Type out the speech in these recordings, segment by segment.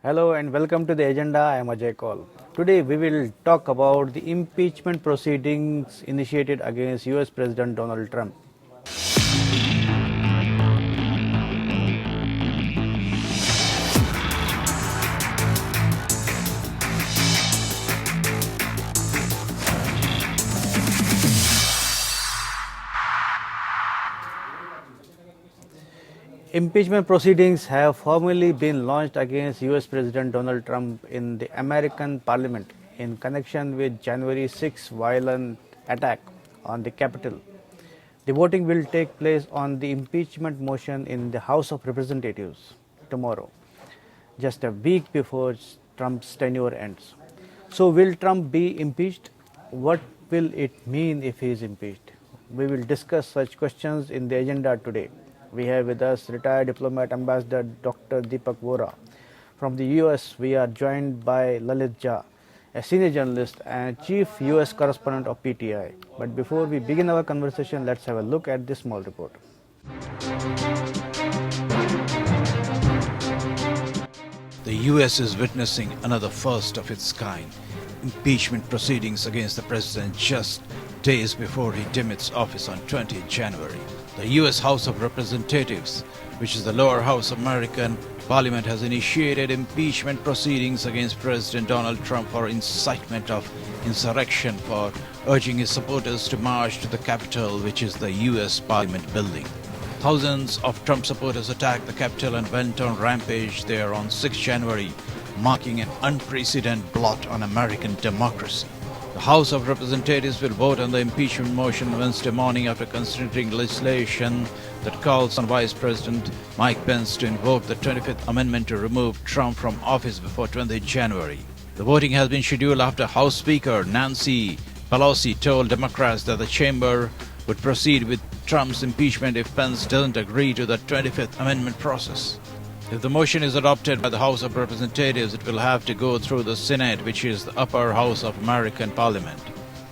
Hello and welcome to the agenda. I am Ajay Kaul. Today we will talk about the impeachment proceedings initiated against US President Donald Trump. Impeachment proceedings have formally been launched against US President Donald Trump in the American Parliament in connection with January 6 violent attack on the Capitol. The voting will take place on the impeachment motion in the House of Representatives tomorrow, just a week before Trump's tenure ends. So, will Trump be impeached? What will it mean if he is impeached? We will discuss such questions in the agenda today. We have with us retired diplomat Ambassador Dr. Deepak Vora. From the US, we are joined by Lalit Jha, a senior journalist and chief US correspondent of PTI. But before we begin our conversation, let's have a look at this small report. The US is witnessing another first of its kind, impeachment proceedings against the president just days before he demits office on 20 January. The US House of Representatives, which is the lower house of American Parliament, has initiated impeachment proceedings against President Donald Trump for incitement of insurrection, for urging his supporters to march to the Capitol, which is the US Parliament building. Thousands of Trump supporters attacked the Capitol and went on rampage there on 6 January, marking an unprecedented blot on American democracy. The House of Representatives will vote on the impeachment motion Wednesday morning after considering legislation that calls on Vice President Mike Pence to invoke the 25th Amendment to remove Trump from office before 20 January. The voting has been scheduled after House Speaker Nancy Pelosi told Democrats that the chamber would proceed with Trump's impeachment if Pence doesn't agree to the 25th Amendment process. If the motion is adopted by the House of Representatives, it will have to go through the Senate, which is the upper house of American Parliament.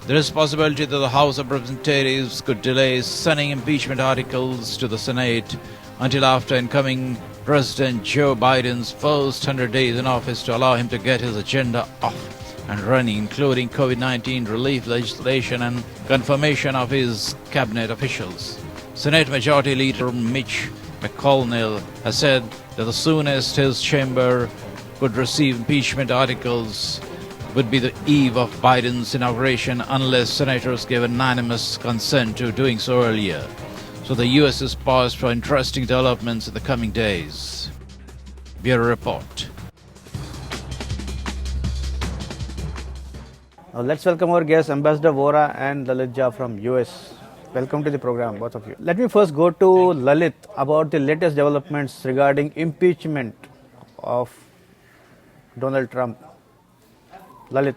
There is possibility that the House of Representatives could delay sending impeachment articles to the Senate until after incoming President Joe Biden's first 100 days in office to allow him to get his agenda off and running, including COVID-19 relief legislation and confirmation of his cabinet officials. Senate Majority Leader Mitch McConnell has said that the soonest his chamber could receive impeachment articles would be the eve of Biden's inauguration unless senators gave unanimous consent to doing so earlier. So the US is poised for interesting developments in the coming days. Bureau Report. Now let's welcome our guests, Ambassador Vora and Lalit Jha from US. Welcome to the program, both of you. Let me first go to Lalit about the latest developments regarding impeachment of Donald Trump. Lalit.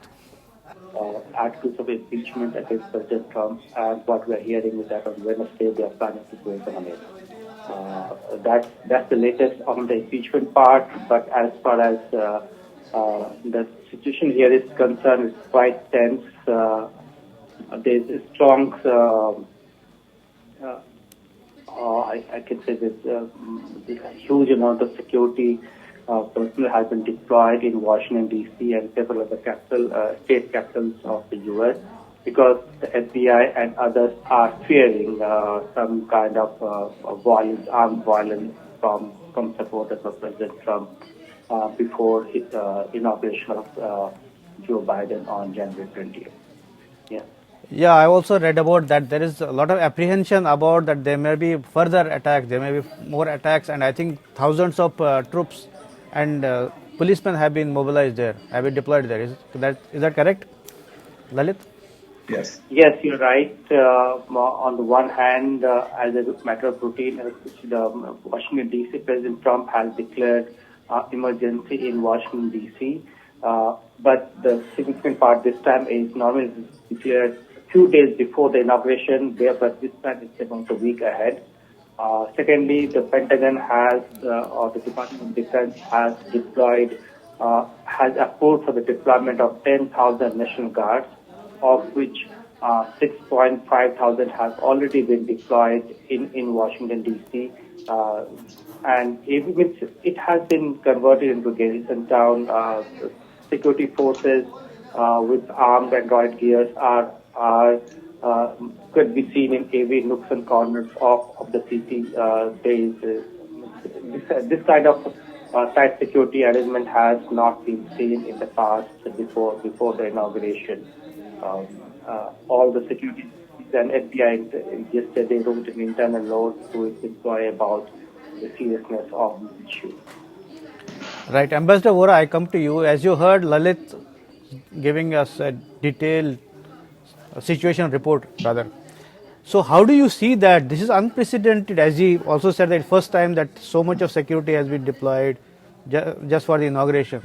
Articles of impeachment against President Trump, and what we are hearing is that on Wednesday they are planning to go on it. That's the latest on the impeachment part, but as far as the situation here is concerned, it's quite tense. There's a strong, I can say there's a huge amount of security personnel has been deployed in Washington, D.C. and several other state capitals of the U.S. because the FBI and others are fearing some kind of armed violence from supporters of President Trump before his inauguration of Joe Biden on January 20th. Yeah, I also read about that. There is a lot of apprehension about that there may be further attacks, there may be more attacks, and I think thousands of troops and policemen have been mobilized there, have been deployed there. Is that correct, Lalit? Yes. Yes, you're right. On the one hand, as a matter of routine, the Washington D.C. President Trump has declared emergency in Washington D.C. But the significant part this time is normally declared few days before the inauguration, but this time it's about a week ahead. Secondly, the Pentagon has, or the Department of Defense has approved for the deployment of 10,000 National Guards, of which 6,500 has already been deployed in Washington, D.C., Uh, and it has been converted into garrison town. Security forces with armed and riot gears could be seen in every nooks and corners of the city. This kind of tight security arrangement has not been seen in the past before the inauguration. All the security and FBI yesterday wrote an internal note to its employee about the seriousness of this issue. Right. Ambassador Vora, I come to you. As you heard Lalit giving us a detailed situation report, rather. So how do you see that? This is unprecedented, as he also said that first time that so much of security has been deployed just for the inauguration.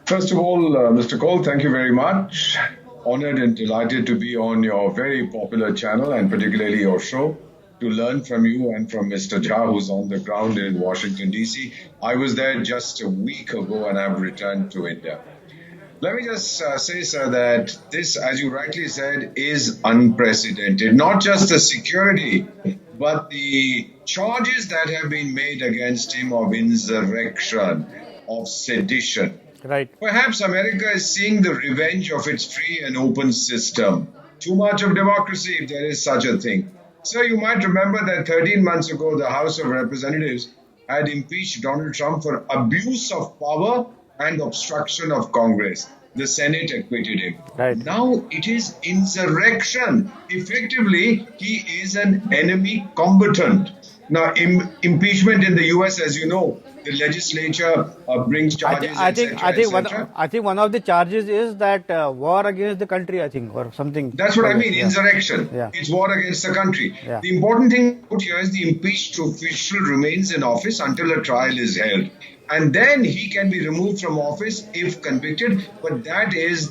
First of all, Mr. Cole, thank you very much. Honored and delighted to be on your very popular channel and particularly your show, to learn from you and from Mr. Jha, who's on the ground in Washington, D.C. I was there just a week ago and I've returned to India. Let me just say, sir, that this, as you rightly said, is unprecedented. Not just the security, but the charges that have been made against him of insurrection, of sedition. Right. Perhaps America is seeing the revenge of its free and open system. Too much of democracy, if there is such a thing. Sir, you might remember that 13 months ago, the House of Representatives had impeached Donald Trump for abuse of power and obstruction of Congress. The Senate acquitted him. Right. Now it is insurrection. Effectively, he is an enemy combatant. Now, impeachment in the US, as you know, the legislature brings charges, I think one of the charges is that war against the country, I think, or something. That's what I mean, insurrection. Yeah. It's war against the country. Yeah. The important thing out here is the impeached official remains in office until a trial is held. And then he can be removed from office if convicted, but that is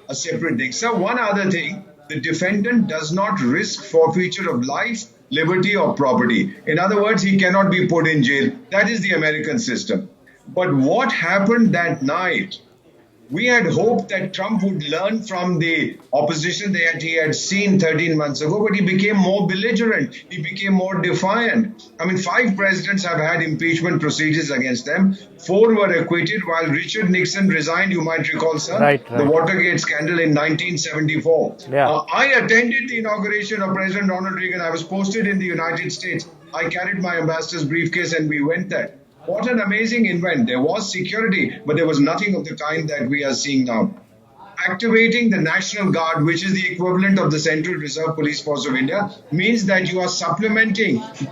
a separate thing. So one other thing, the defendant does not risk forfeiture of life, liberty or property. In other words, he cannot be put in jail. That is the American system. But what happened that night? We had hoped that Trump would learn from the opposition that he had seen 13 months ago, but he became more belligerent. He became more defiant. I mean, 5 presidents have had impeachment procedures against them. 4 were acquitted while Richard Nixon resigned, you might recall, sir, right. The Watergate scandal in 1974. Yeah. I attended the inauguration of President Ronald Reagan. I was posted in the United States. I carried my ambassador's briefcase and we went there. What an amazing event. There was security, but there was nothing of the kind that we are seeing now. Activating the National Guard, which is the equivalent of the Central Reserve Police Force of India, means that you are supplementing the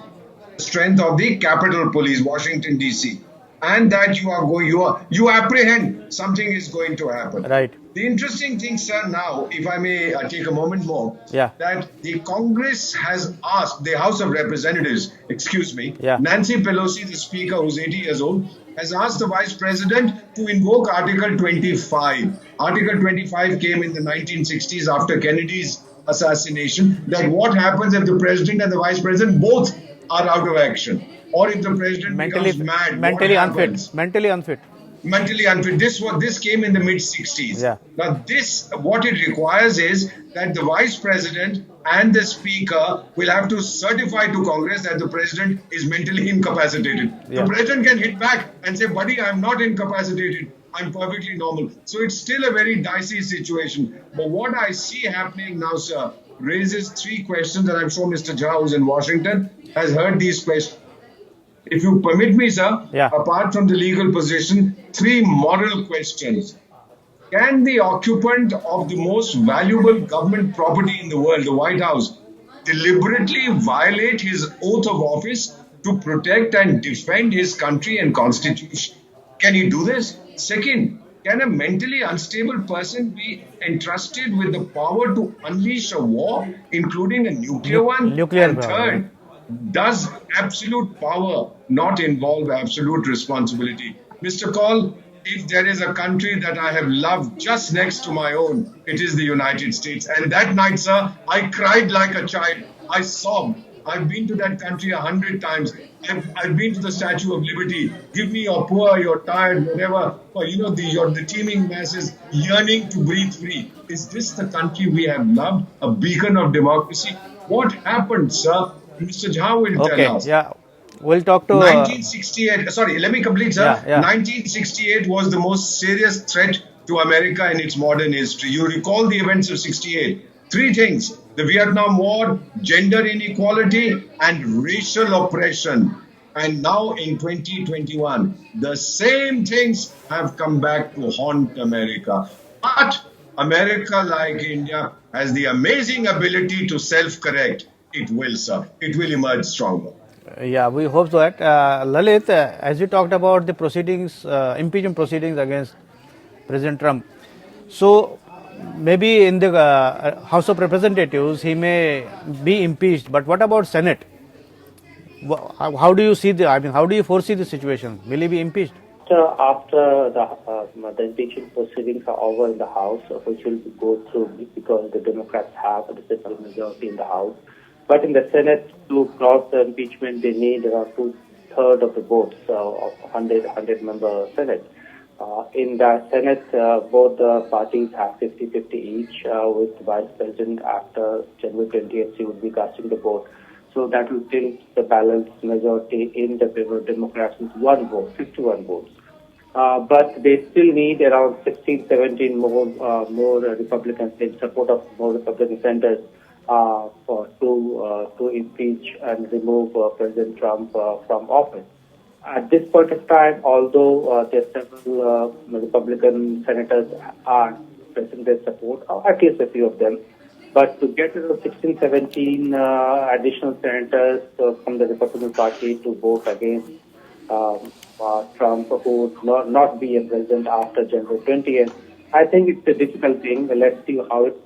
strength of the Capitol Police, Washington, D.C. And that you apprehend something is going to happen. Right. The interesting thing, sir, now, if I may take a moment more, that the Congress has asked, the House of Representatives, Nancy Pelosi, the Speaker, who's 80 years old, has asked the Vice President to invoke Article 25. Article 25 came in the 1960s after Kennedy's assassination, that what happens if the President and the Vice President both are out of action? Or if the President becomes mad, mentally unfit. This came in the mid-60s. Yeah. Now what it requires is that the Vice President and the Speaker will have to certify to Congress that the President is mentally incapacitated. Yeah. The President can hit back and say, buddy, I'm not incapacitated. I'm perfectly normal. So it's still a very dicey situation. But what I see happening now, sir, raises 3 questions, and I'm sure Mr. Jha, who's in Washington, has heard these questions. If you permit me, sir, apart from the legal position, 3 moral questions. Can the occupant of the most valuable government property in the world, the White House, deliberately violate his oath of office to protect and defend his country and constitution? Can he do this? Second, can a mentally unstable person be entrusted with the power to unleash a war, including a nuclear one? And third, does absolute power not involve absolute responsibility? Mr. Kaul, if there is a country that I have loved just next to my own, it is the United States. And that night, sir, I cried like a child. I sobbed. I've been to that country 100 times. I've been to the Statue of Liberty. Give me your poor, your tired, whatever, or the teeming masses yearning to breathe free. Is this the country we have loved? A beacon of democracy? What happened, sir? Mr. Jha will Okay, tell us. yeah. We'll talk to. 1968, sorry, let me complete, sir. Yeah, yeah. 1968 was the most serious threat to America in its modern history. You recall the events of 68. Three things: the Vietnam War, gender inequality, and racial oppression. And now in 2021, the same things have come back to haunt America. But America, like India, has the amazing ability to self correct. It will, sir. It will emerge stronger. Yeah, we hope so. That Lalit, as you talked about the proceedings, impeachment proceedings against President Trump. So maybe in the House of Representatives he may be impeached. But what about Senate? How do you see the? I mean, how do you foresee the situation? Will he be impeached? After the impeachment proceedings are over in the House, which will go through because the Democrats have the simple majority in the House. But in the Senate, to cross the impeachment, they need around two-thirds of the votes of 100-member Senate. In the Senate, both the parties have 50-50 each, with the Vice President after January 20th, he would be casting the vote. So that will tilt the balanced majority in the favor of Democrats with one vote, 51 votes. But they still need around 16, 17 more Republicans in support of more Republican senators to impeach and remove President Trump from office. At this point of time, although there are several Republican senators are expressing their support, or at least a few of them, but to get to 16, 17 additional senators from the Republican Party to vote against Trump, who would not be a president after January 20th, I think it's a difficult thing. Let's see how it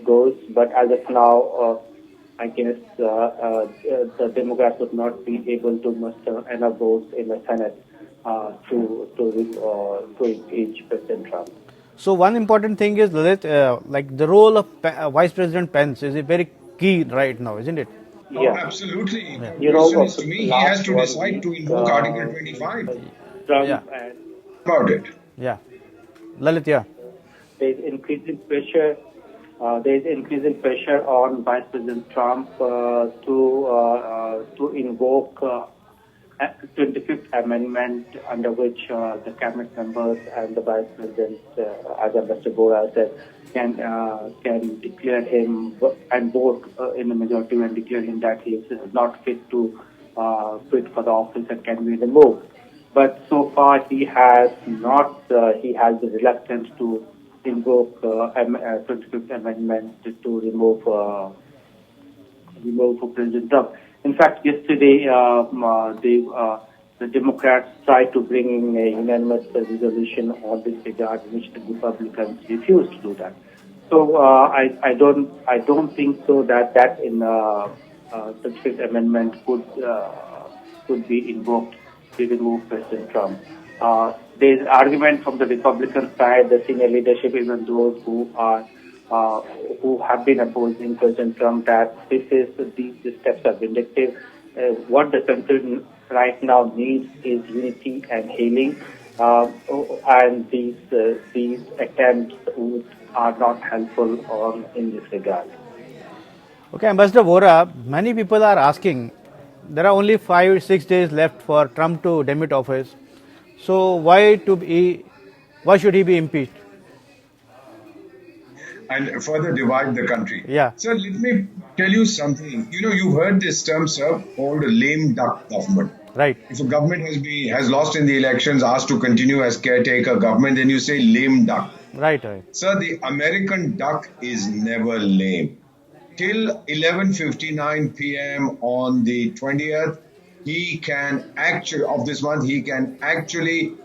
goes. But as of now, I guess the Democrats would not be able to muster enough votes in the Senate to impeach President Trump. So one important thing is Lalit, like the role of Vice President Pence is very key right now, isn't it? Oh, Yeah. absolutely. The You know, question is to me, he has to last decide to week, invoke Article 25 Trump Yeah. and about it. Yeah, Lalit, yeah. there's increasing pressure. There's increasing pressure on Vice President Trump to invoke 25th Amendment, under which the cabinet members and the Vice President, as Ambassador Bora said, can declare him and vote in the majority and declare him that he is not fit for the office and can be removed. But so far he has not. He has the reluctance to invoke 25th Amendment to remove President Trump. In fact, yesterday the Democrats tried to bring in a unanimous resolution on this regard, which the Republicans refused to do that. So I don't think so that in 25th Amendment could be invoked to remove President Trump. There's argument from the Republican side, the senior leadership, even those who have been opposing President Trump, that these steps are vindictive. What the country right now needs is unity and healing, and these attempts are not helpful in this regard. Okay, Ambassador Vora, many people are asking, there are only 5-6 days left for Trump to demit office. So why should he be impeached? And further divide the country. Yeah. Sir, let me tell you something. You know, you've heard this term, sir, called a lame duck government. Right. If a government has lost in the elections, asked to continue as caretaker government, then you say lame duck. Right. Sir, the American duck is never lame. Till 11:59 p.m. on the 20th, he can actually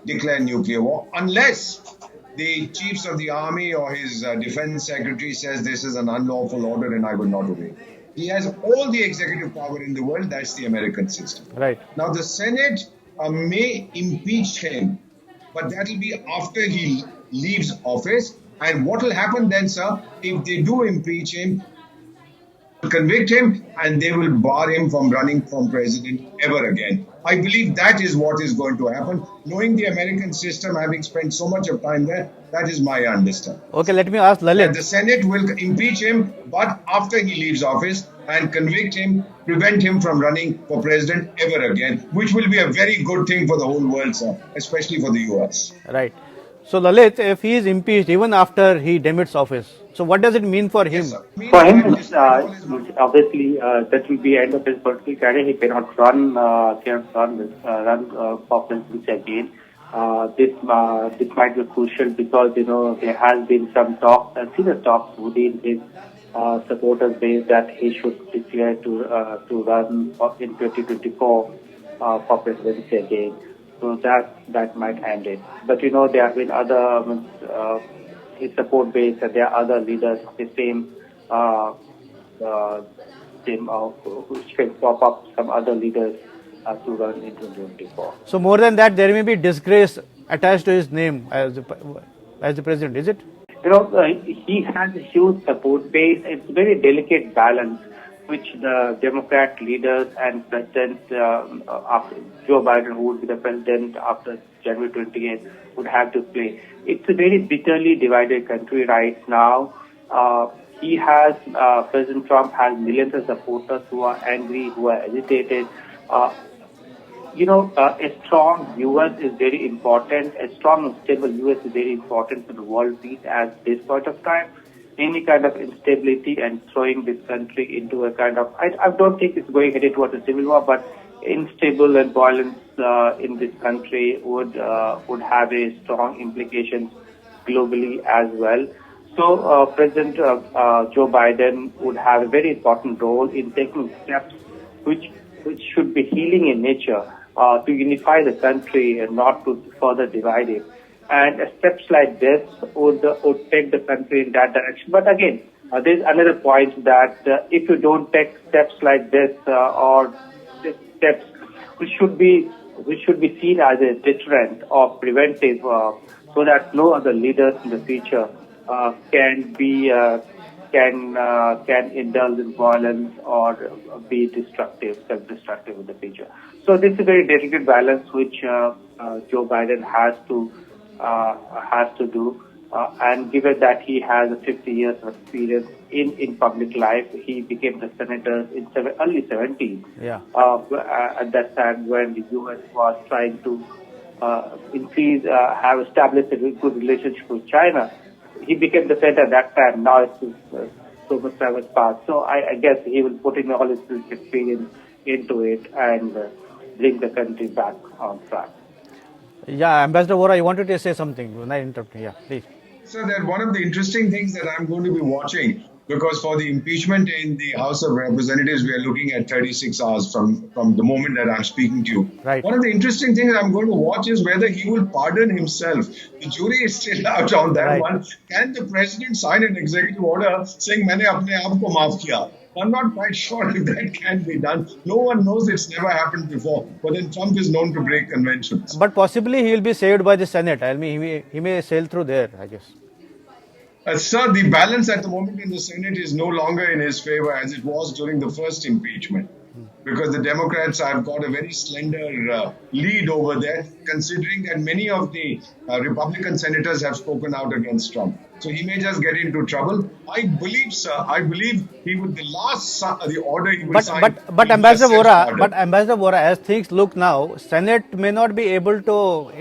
declare nuclear war, unless the chiefs of the army or his defense secretary says this is an unlawful order and I will not obey. He has all the executive power in the world. That's the American system. Right. Now the Senate may impeach him, but that will be after he leaves office. And what will happen then, sir, if they do impeach him, convict him, and they will bar him from running for president ever again. I believe that is what is going to happen. Knowing the American system, having spent so much of time there, that is my understanding. Okay, let me ask Lalit. The Senate will impeach him, but after he leaves office, and convict him, prevent him from running for president ever again, which will be a very good thing for the whole world, sir, especially for the US. Right. So Lalit, if he is impeached even after he demits office, so what does it mean for him? Yes, sir. For him, Despite all his obviously, that will be end of his political career. He cannot run, for presidency again. This might be crucial because there has been some talk, serious talks within his supporters base that he should declare to run in 2024 for presidency again. So that might end it. But there have been other his support base, and there are other leaders of the same which can pop up some other leaders to run in 2024. So more than that, there may be disgrace attached to his name as the president, is it? He has a huge support base. It's a very delicate balance which the Democrat leaders and President after Joe Biden, who would be the president after January 28th, would have to play. It's a very bitterly divided country right now. President Trump has millions of supporters who are angry, who are agitated. A strong U.S. is very important. A strong and stable U.S. is very important for the world peace at this point of time. Any kind of instability and throwing this country into a kind of, I don't think it's going headed towards a civil war, but unstable and violence in this country would have a strong implications globally as well. So President Joe Biden would have a very important role in taking steps which should be healing in nature to unify the country and not to further divide it. And steps like this would take the country in that direction. But again, there's another point that if you don't take steps like this or steps which should be seen as a deterrent or preventive, so that no other leaders in the future can indulge in violence or be self-destructive in the future. So this is a very delicate balance which Joe Biden has to do. And given that he has 50 years of experience in public life, he became the senator in early 70s. Yeah. At that time when the U.S. was trying to have established a good relationship with China. He became the senator at that time. Now it's so much time has passed. So I guess he will put in all his experience into it and bring the country back on track. Yeah, Ambassador Vora, I wanted to say something. When I interrupt, yeah, please. So that one of the interesting things that I'm going to be watching, because for the impeachment in the House of Representatives, we are looking at 36 hours from the moment that I'm speaking to you. Right. One of the interesting things I'm going to watch is whether he will pardon himself. The jury is still out on that one. Can the president sign an executive order saying, "Maine apne aap ko maaf kiya"? I'm not quite sure if that can be done. No one knows, it's never happened before. But then Trump is known to break conventions. But possibly he will be saved by the Senate. I mean, he may sail through there, I guess. Sir, the balance at the moment in the Senate is no longer in his favor as it was during the first impeachment. Because the Democrats have got a very slender lead over there, considering that many of the Republican senators have spoken out against Trump. So he may just get into trouble. I believe, sir, he would, the order he will sign. But Ambassador Vora, as things look now, Senate may not be able to,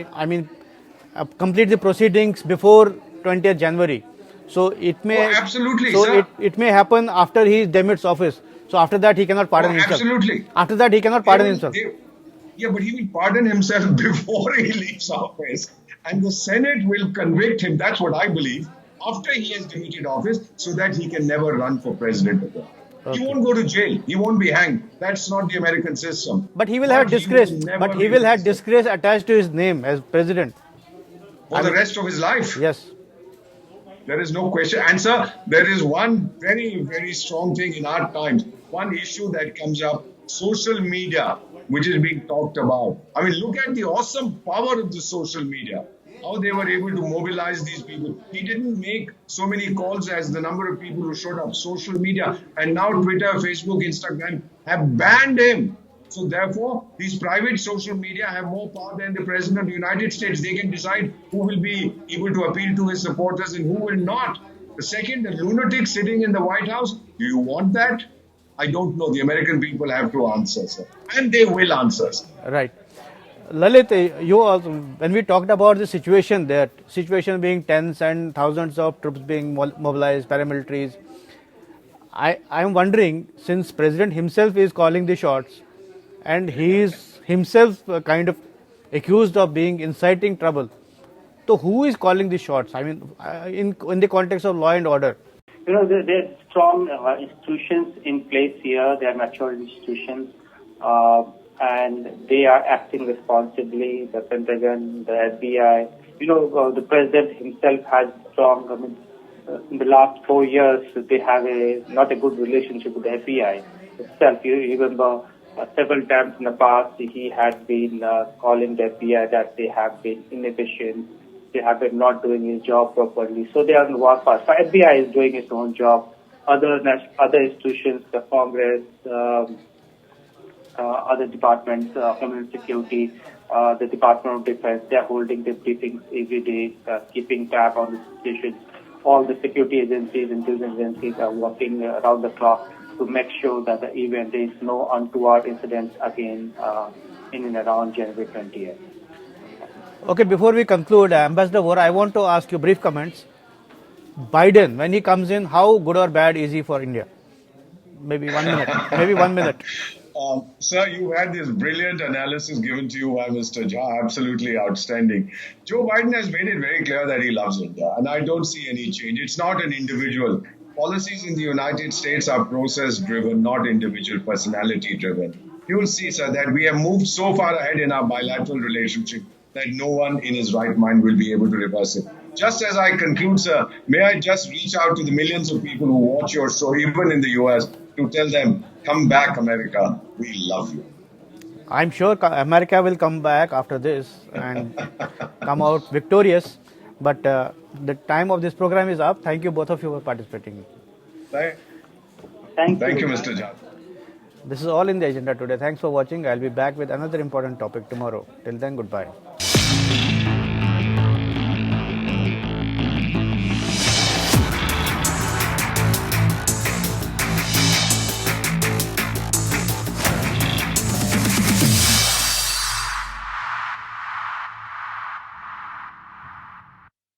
complete the proceedings before 20th January. So it may, absolutely, so sir. it may happen after he demits office. So after that he cannot pardon himself. Absolutely. After that he cannot pardon himself. But he will pardon himself before he leaves office. And the Senate will convict him, that's what I believe, after he has demitted office, so that he can never run for president again. Okay. He won't go to jail. He won't be hanged. That's not the American system. But he will have disgrace. But he will have disgrace attached to his name as president. For the rest of his life. Yes. There is no question. And sir, there is one very, very strong thing in our times. One issue that comes up, social media, which is being talked about. I mean, look at the awesome power of the social media. How they were able to mobilize these people. He didn't make so many calls as the number of people who showed up. Social media and now Twitter, Facebook, Instagram have banned him. So therefore, these private social media have more power than the President of the United States. They can decide who will be able to appeal to his supporters and who will not. The second, the lunatic sitting in the White House, do you want that? I don't know. The American people have to answer, sir. And they will answer, sir. Right. Lalit, you also, when we talked about the situation there, situation being tense and thousands of troops being mobilized, paramilitaries, I am wondering, since President himself is calling the shots and he is himself kind of accused of being inciting trouble, so who is calling the shots? I mean, in the context of law and order. There are strong institutions in place here. They are mature institutions, and they are acting responsibly. The Pentagon, the FBI. The president himself has strong. In the last 4 years, they have not a good relationship with the FBI itself. You remember several times in the past, he had been calling the FBI that they have been inefficient. They have been not doing his job properly. So they are in war path. So FBI is doing its own job. Other institutions, the Congress, other departments, Homeland Security, the Department of Defense, they are holding the briefings every day, keeping tab on the situation. All the security agencies, intelligence agencies are working around the clock to make sure that there is no untoward incidents again in and around January 20th. Okay, before we conclude, Ambassador Vora, I want to ask you brief comments. Biden, when he comes in, how good or bad is he for India? Maybe 1 minute. Maybe 1 minute. Sir, you had this brilliant analysis given to you by Mr. Jha, absolutely outstanding. Joe Biden has made it very clear that he loves India, and I don't see any change. It's not an individual. Policies in the United States are process-driven, not individual personality-driven. You will see, sir, that we have moved so far ahead in our bilateral relationship that no one in his right mind will be able to reverse it. Just as I conclude, sir, may I just reach out to the millions of people who watch your show, even in the US, to tell them, come back, America, we love you. I'm sure America will come back after this and come out victorious. But the time of this program is up. Thank you both of you for participating. Thank you, Mr. Jha. This is all in the agenda today. Thanks for watching. I'll be back with another important topic tomorrow. Till then, goodbye.